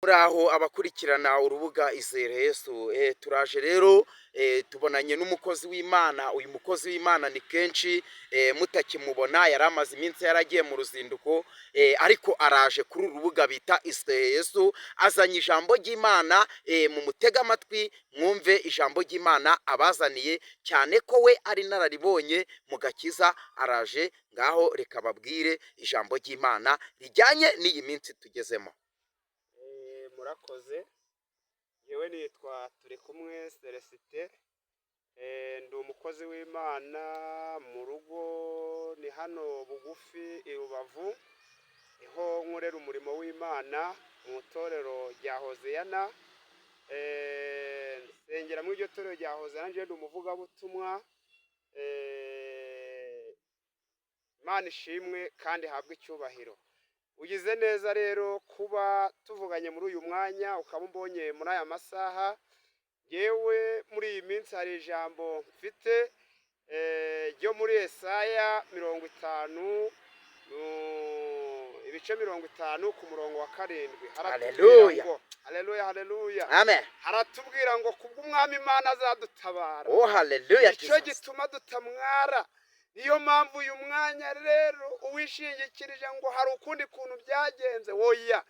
Muraho abakurikirana urubuga Izere Yesu, turaje rero tubonanye n'umukozi w'Imana. Uyu mukozi w'Imana ni kenshi mutakimubona, yari amaze iminsi yaragiye mu ruzinduko, ariko araje kuri uru rubuga bita Izere Yesu, azanye ijambo ry'Imana. Mu mutega amatwi mwumve ijambo ry'Imana abazaniye, cyane ko we ari nararibonye mu gakiza. Araje ngaho reka babwire ijambo ry'Imana rijyanye n'iyi minsi tugezemo. Murakoze. Yewe nitwa Turikumwe Celestin, ndi umukozi w'Imana mu rugo, ni hano bugufi i Rubavu, niho nkorera umurimo w'Imana mu itorero rya Hoziyana. Nsengera muri iryo torero rya Hoziyana, nje ndi umuvugabutumwa. Imana ishimwe kandi ihabwe icyubahiro. Ugize neza rero kuba tuvuganye muri uyu mwanya, ukaba umbonye muri aya masaha. Yewe muri iyi minsi hari ijambo mfite ryo muri Yesaya 50 ibice 50 ku murongo wa 7. Haleluya, haleluya, haleluya, amen. Haratubwira ngo kubw'umwami Imana azadutabara. Oh haleluya, icyo gituma dutamwara. Niyo mpamvu uyu mwanya rero uwishingikirije ngo hari ukundi kuntu byagenze, oya,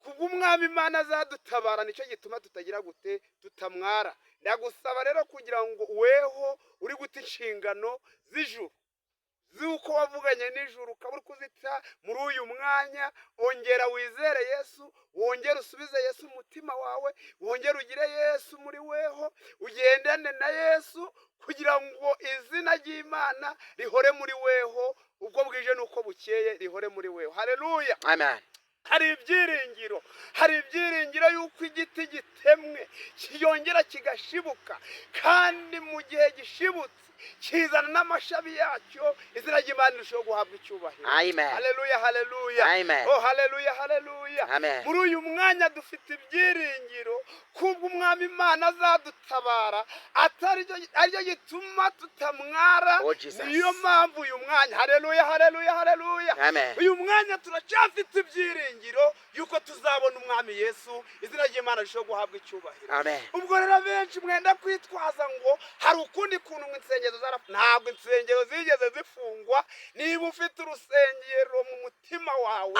kubw'umwami Imana azadutabara, nicyo gituma tutagira gute, tutamwara. Ndagusaba rero kugira ngo weho uri guta inshingano z'ijuru, z'uko wavuganye n'ijuru ukaba uri kuzita muri uyu mwanya, ongera wizere Yesu, wongere usubize Yesu umutima wawe, wongere ugire Yesu muri weho, ugendane na Yesu kugira ngo izina ry'Imana rihore muri weho, ubwo bwije nuko bukeye rihore muri weho. Haleluya, amen. Hari ibyiringiro yuko igiti gitemwe kiyongera kigashibuka, kandi mu gihe gishibutse kizana n'amashami yacyo, izina ry'Imana rirushaho guhabwa icyubahiro. Amen. Haleluya, haleluya, Amen. oh haleluya, haleluya. Amen. Muri uyu mwanya dufite ibyiringiro kubw'umwami Imana azadutabara, aricyo gituma tutamwara. Oh, Jesus. Niyo mpamvu uyu mwanya, haleluya, haleluya, haleluya, Amen. uyu mwanya turacyafite ibyiringiro yuko tuzabona umwami Yesu, izina ry'Imana rirushaho guhabwa icyubahiro. Amen. Ubwo rero benshi mwenda kwitwaza ngo hari ukundi kuntu insengero ntabwo insengero zigeze zifungwa. Niba ufite urusengero mu mutima wawe,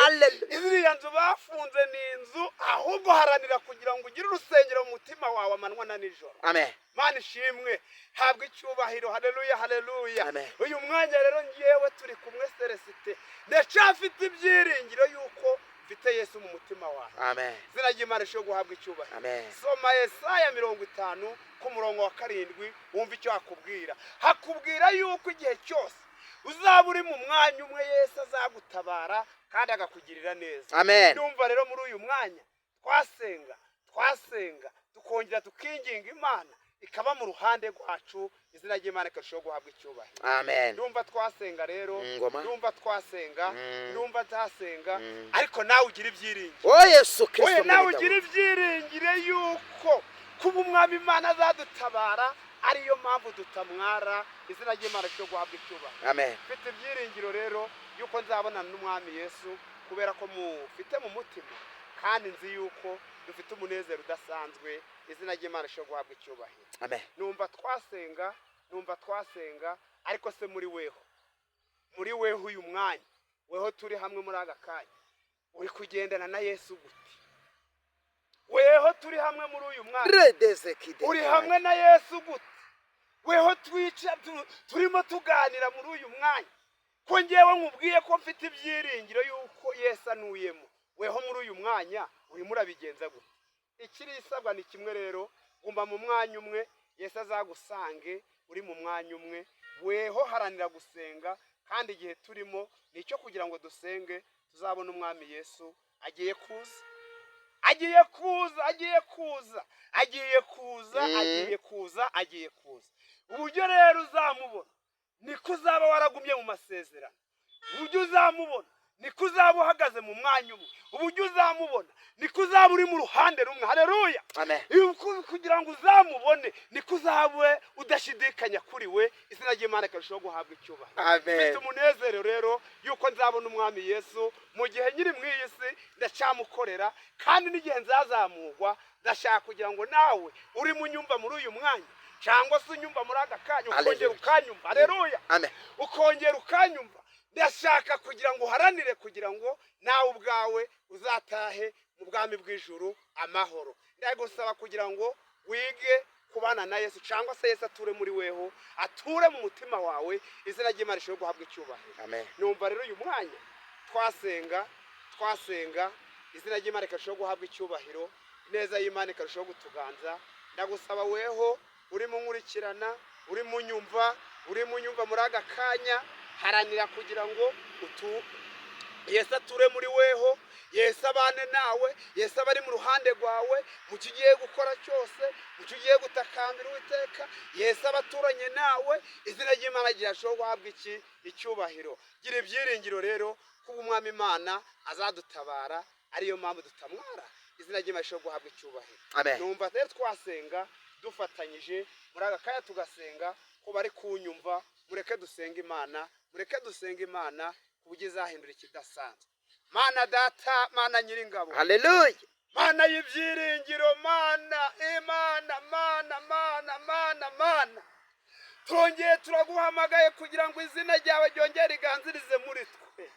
iziriya nzu bafunze ni inzu, ahubwo haranira kugira ngo ugire urusengero mu mutima wawe amanywa na nijoro. Amen. Mana ishimwe, habwa icyubahiro. Haleluya, haleluya. Amen. Uyu mwanya rero ngiyewe Turikumwe Celestin, ndacyafite ibyiringiro yuko mfite Yesu mu mutima wawe. Amen. Izina ry'Imana rirushaho guhabwa icyubahiro. Amen. Soma Yesaya 50 ku murongo wa 7, wumva icyo hakubwira. Hakubwira yuko igihe cyose uzaba uri mu mwanya umwe, Yesu azagutabara kandi agakugirira neza. Amen. Ndumva rero muri uyu mwanya twasenga tukongera tukinginga Imana ikaba mu ruhande rwacu, izina ry'Imana ikarushaho guhabwa icyubahiro. Amen. Ndumva twasenga rero, Ngoma. ndumva twasenga, ndumva tasenga, ariko nawe ugira ibyiringiro. Oh Yesu Kristo, Oye, nawe ugira ibyiringiro yuko kuba umwami Imana azadutabara, ariyo mpamvu dutamwara, izina ry'Imana ryo guhabwa icyubahiro. Amen. Mfite ibyiringiro rero yuko nzabonana n'umwami Yesu, kubera ko mufite mu mutima, kandi nzi yuko dufite umunezero udasanzwe, izina ry'Imana ryo guhabwa icyubahiro. Amen. Numva twasenga, ariko se muri weho uyu mwanya, weho turi hamwe muri aka kanya, uri kugendana na Yesu gute? Weho turi hamwe muri uyu mwanya, uri hamwe na Yesu gute? Weho turimo tuganira muri uyu mwanya, ko ngewe nkubwiye ko mfite ibyiringiro yuko Yesu anuyemo, weho muri uyu mwanya urimo urabigenza gute? Ikiri isabwa ni kimwe rero, gumba mu mwanya umwe, Yesu azagusange uri mu mwanya umwe. Weho haranira gusenga, kandi igihe turimo ni icyo kugira ngo dusenge tuzabona umwami Yesu agiye kuza. Uburyo rero uzamubona niko uzaba waragumye mu masezerano. Uburyo uzamubona niko uzaba uhagaze mu mwanya umwe. Uburyo uzamubona niko uzaba uri mu ruhande rumwe. Haleluya. Kugira ngo uzamubone niko uzaba udashidikanya kuri we. Izina ry'Imana karushaho guhabwa icyubahiro. Mfite umunezero rero yuko nzabona umwami Yesu mu gihe nyiri mu iyi si ndacamukorera, kandi n'igihe nzazamurwa ndashaka kugira ngo nawe uri mu nyumva muri uyu mwanya cyangwa se unyumva muri aka kanya ukongera ukanyumva. Haleluya. Ukongera ukanyumva. Ndashaka kugira ngo uharanire kugira ngo nawe ubwawe uzatahe mu bwami bw'ijuru amahoro. Ndagusaba kugira ngo wige kubana na Yesu, cyangwa se Yesu ature muri weho, ature mu mutima wawe. Izina ry'Imana rishobora guhabwa icyubahiro. Numva rero uyu mwanya twasenga izina ry'Imana rishobora guhabwa icyubahiro, neza y'Imana ikarushaho gutuganza. Ndagusaba weho uri mu nkurikirana, uri mu nyumva muri aka kanya, haranira kugira ngo Yesu ature muri weho, Yesu abane nawe, Yesu abari mu ruhande rwawe mu cyo ugiye gukora cyose, mu cyo ugiye gutakambira Uwiteka. Yesu abaturanye nawe. Izina ry'Imana ryashobora guhabwa icyubahiro. Gira ibyiringiro rero ko umwami Imana azadutabara, ariyo mpamvu dutamwara. Izina ry'Imana rishobora guhabwa icyubahiro. Numva rero twasenga dufatanyije muri aka kanya, tugasenga ko bari kunyumva. Mureke dusenga Imana, mureke dusenga Imana kuburyo izahindura ikidasanzwe. Mana Data, Mana Nyiringabo, haleluya, Mana y'ibyiringiro, Mana twongeye turaguhamagaye kugira ngo izina ryawe ryongere riganzirize muri twe.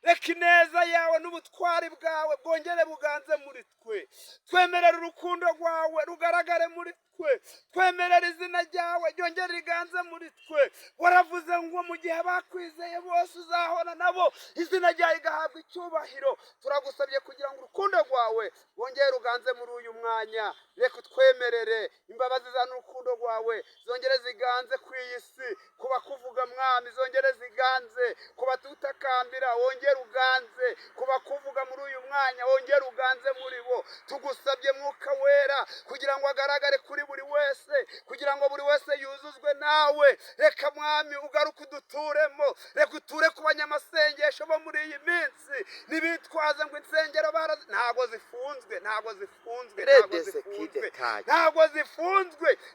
Reka ineza yawe n'ubutwari bwawe bwongere buganze muri twe. Twemerera urukundo rwawe rugaragare muri twe. Twemerera izina ryawe ryongere riganze muri twe. Waravuze ngo mu gihe bakwizeye bose uzahora nabo, izina ryawe rigahabwa icyubahiro. Turagusabye kugira ngo urukundo rwawe rwongere ruganze muri uyu mwanya. Reka utwemerere imbabazi za n'urukundo rwawe zongere ziganze ku iyi si. Kuba kuvuga mwami zongere ziganze, kuba tutakambira wongere uganze, kuba kuvuga muri uyu mwanya wongere uganze muri bo. Tugusabye Mwuka Wera kugira ngo agaragare kuri buri wese, kugira ngo buri wese yuzuzwe nawe. Reka mwami ugaruke uduturemo. Reka uture ku banyamasengesho bo muri iyi minsi. Nibitwaza ngo insengero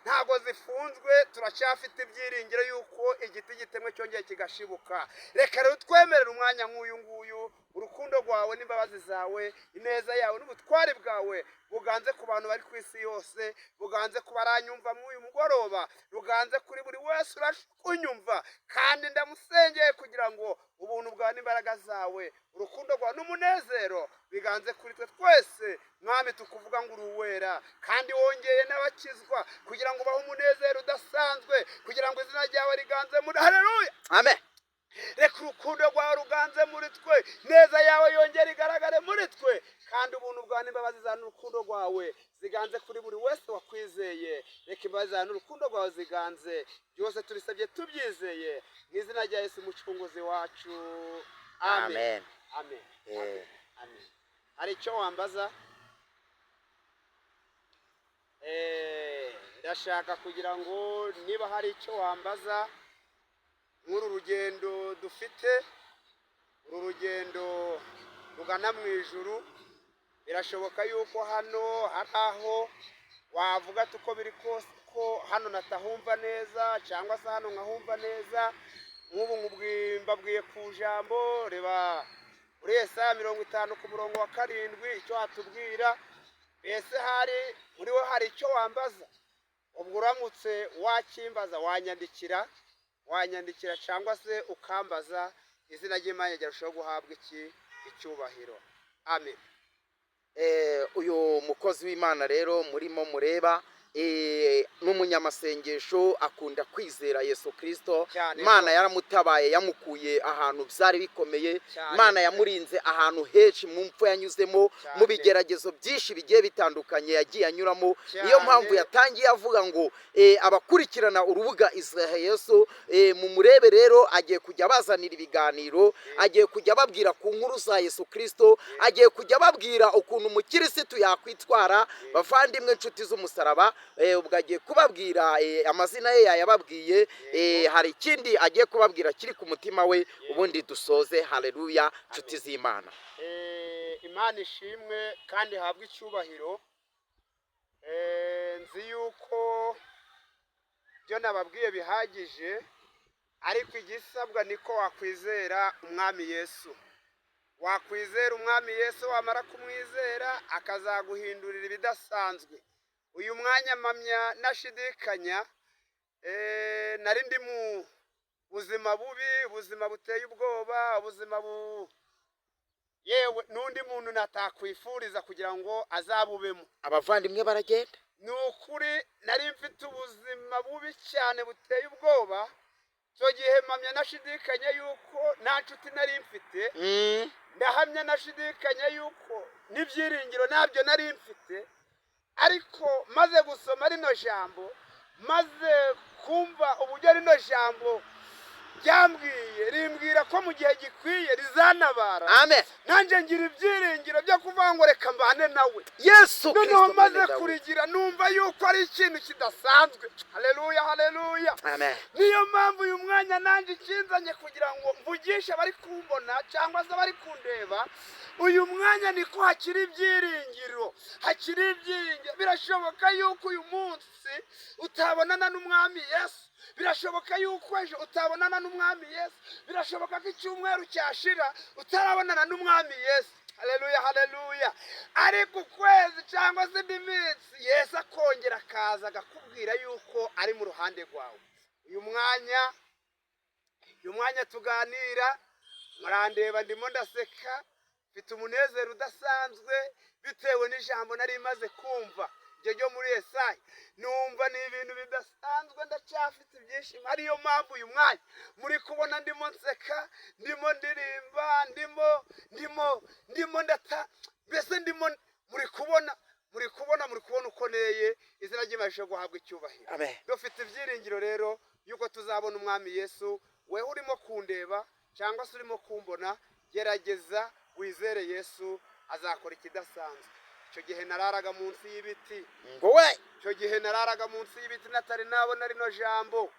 ntago zifunzwe. Turacyafite ibyiringiro yuko igiti gitemwe cyongeye kigashibuka. Reka rero twemerera umwanya nk'uyu nguyu, urukundo rwawe n'imbabazi zawe, ineza yawe n'ubutwari bwawe buganze ku bantu bari ku isi yose, buganze ku baranyumva muri uyu mugoroba, ruganze kuri buri wese urashukunyumva. Kandi ndamusengeye kugira ngo ubuntu bwawe n'imbaraga zawe, urukundo rwawe n'umunezero biganze kuri twe twese. Mwami tukuvuga ngo uruwera, kandi wongeye n'abakizwa kugira ngo bahe umunezero udasanzwe, kugira ngo izina ryawe riganze muri. Haleluya, amen. Reka urukundo rwawe ruganze muri twe, neza yawe yongere igaragare muri twe, kandi ubuntu bwawe n'imbabazi zawe n'urukundo rwawe ziganze kuri buri wese wakwizeye. Reka imbabazi zawe n'urukundo rwawe ziganze. Byose tubisabye tubyizeye mu izina rya Yesu umucunguzi wacu, amen. Hari icyo wambaza? Ndashaka kugira ngo niba hari icyo wambaza nk'uru rugendo dufite, uru rugendo rugana mu ijuru. Birashoboka yuko hano hari aho wavuga ati uko biri kose ko hano natahumva neza, cyangwa se hano nkahumva neza. Nk'ubu mbabwiye ku jambo, reba muri Yesaya 50 ku murongo wa 7 icyo hatubwira. Ese hari muri we hari icyo wambaza? Ubwo uramutse wakimbaza wanyandikira cyangwa se ukambaza. Izina ry'Imana ryarushaho guhabwa icyubahiro, amen. Uyu mukozi w'Imana rero murimo mureba n'umunyamasengesho akunda kwizera Yesu Kristo. Imana yaramutabaye, yamukuye ahantu byari bikomeye. Imana yamurinze ahantu henshi mu mpfu yanyuzemo, mu bigeragezo byinshi bigiye bitandukanye yagiye anyuramo. Niyo mpamvu yatangiye avuga ngo abakurikirana urubuga Israel Yesu mu murebe rero, agiye kujya bazanira ibiganiro, agiye kujya babwira ku nkuru za Yesu Kristo, agiye kujya babwira ukuntu umukirisitu yakwitwara. Bavandimwe inshuti z'umusaraba, ubwo agiye kubabwira amazina ye yayababwiye, hari ikindi agiye kubabwira kiri ku mutima we, ubundi dusoze. Haleluya nshuti z'Imana. Imana ishimwe kandi habwe icyubahiro. Nzi yuko byo nababwiye bihagije, ariko igisabwa niko wakwizera umwami Yesu. Wakwizera umwami Yesu, wamara kumwizera akazaguhindurira ibidasanzwe. Uyu mwanya mpamya nashidikanya, nari ndi mu buzima bubi, ubuzima buteye ubwoba, ubuzima yewe n'undi muntu natakwifuriza kugira ngo azabubemo. Abavandimwe baragenda, ni ukuri nari mfite ubuzima bubi cyane buteye ubwoba. Icyo gihe mpamya nashidikanya yuko nta nshuti nari mfite, ndahamya nashidikanya yuko n'ibyiringiro ntabyo nari mfite. Ariko maze gusoma rino jambo, maze kumva uburyo rino jambo ryambwiye, rimbwira ko mu gihe gikwiye rizanabara. amen. Nanjye ngira ibyiringiro byo kuvuga ngo reka mbane nawe. Yesu Noneho Kristo maze kurigira numva yuko ari ikintu kidasanzwe. Haleluya, haleluya. amen. Niyo mpamvu uyu mwanya nanjye ikinzanye kugira ngo mvugishe abari kumbona cyangwa se abari kundeba. Uyu mwanya niko hakiri ibyiringiro, hakiri ibyiringiro. Birashoboka yuko uyu munsi utabonana n'umwami Yesu, birashoboka yuko ejo utabonana n'umwami Yesu, birashoboka ko icyumweru cyashira utarabonana n'umwami Yesu. Haleluya, haleluya. Ariko ukwezi cyangwa se indi minsi Yesu akongera akaza agakubwira yuko ari mu ruhande rwawe. Uyu mwanya tuganira, murandeba ndimo ndaseka, mfite umunezero udasanzwe bitewe n'ijambo nari maze kumva ryo muri Yesaya. Numva ni ibintu bidasanzwe, ndacyafite ibyishimo. Ariyo mpamvu uyu mwanya muri kubona ndimo nseka, ndimo ndirimba, ndimo ndata, mbese ndimo muri kubona uko neye. Izina ry'Imana guhabwa icyubahiro. amen. Dufite ibyiringiro rero yuko tuzabona umwami Yesu. Wewe urimo kundeba cyangwa se urimo kumbona, gerageza wizere Yesu, azakora ikidasanzwe. Icyo gihe nararaga munsi y'ibiti, icyo gihe nararaga munsi y'ibiti natari nabona rino jambo.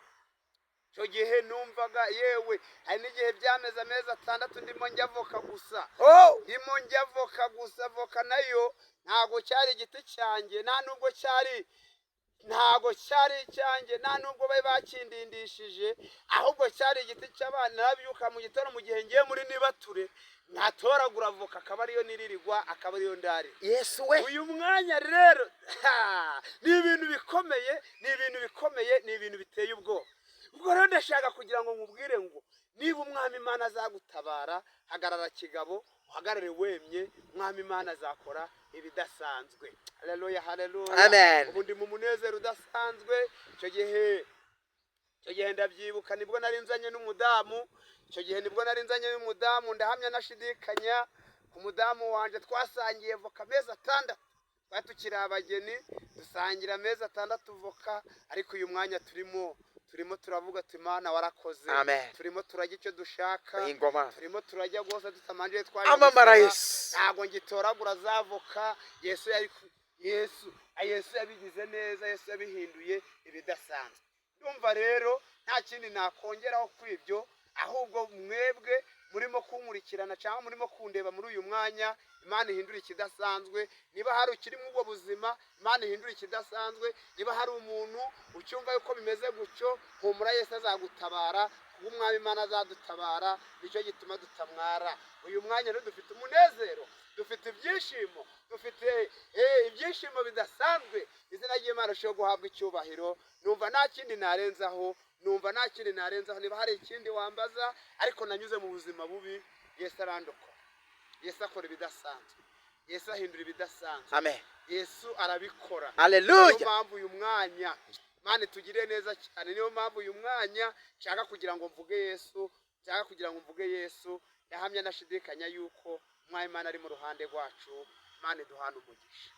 Icyo gihe numvaga, yewe hari n'igihe byameze amezi 6 ndimo njya voka gusa. Ndimo njya voka gusa. Voka nayo ntago cyari igiti cyanjye, ntago cyari icyanjye, nta nubwo bari bakindindishije, ahubwo cyari igiti cy'abana. Nabyuka mu gitondo mu gihe ngiye muri nibature, ntatoragura voka, akaba ariyo niririrwa, akaba ariyo ndari. Yesu we, Uyu mwanya rero ni ibintu bikomeye, ni ibintu biteye ubwoba. Ubwo rero ndashaka kugira ngo nkubwire ngo niba umwami Imana azagutabara, hagarara kigabo, uhagarare wemye. Umwami Imana azakora ibidasanzwe. Haleluya, haleluya. amen. Ubu ndi mu munezero udasanzwe. Icyo gihe ndabyibuka, nibwo nari nzanye n'umudamu. Ndahamya nashidikanya ku mudamu wanje. Twasangiye voka amezi 6, twari tukiri abageni, dusangira amezi 6 voka. Ariko uyu mwanya turimo turavuga ati Imana warakoze. amen. Turimo turajya icyo dushaka, ingoma, turimo turajya rwose tutamanjye twaje. amamara Yesu, ntago ngitoragura za voka. Yesu yabigize neza, Yesu yabihinduye ibidasanzwe. Ndumva rero nta kindi nakongeraho kuri ibyo, ahubwo mwebwe murimo kunkurikirana cyangwa murimo kundeba muri uyu mwanya, Imana ihindura ikidasanzwe. Niba hari ukiri mu ubwo buzima, Imana ihindura ikidasanzwe. Niba hari umuntu ucyumva yuko bimeze gutyo, humura, Yesu azagutabara. Umwami Imana azadutabara, nicyo gituma dutamwara. Uyu mwanya rero dufite umunezero, dufite ibyishimo, dufite ibyishimo bidasanzwe. Izina ry'Imana rishobora guhabwa icyubahiro. Numva nta kindi narenzaho, niba hari ikindi wambaza. Ariko nanyuze mu buzima bubi, Yesu arandokora, Yesu akora ibidasanzwe, Yesu ahindura ibidasanzwe. amen. Yesu arabikora. Haleluya. Niyo mpamvu uyu mwanya Imana tugire neza cyane. Niyo mpamvu uyu mwanya nshaka kugira ngo mvuge Yesu, yahamya nashidikanya yuko umwami Imana ari mu ruhande rwacu. Imana iduhana umugisha.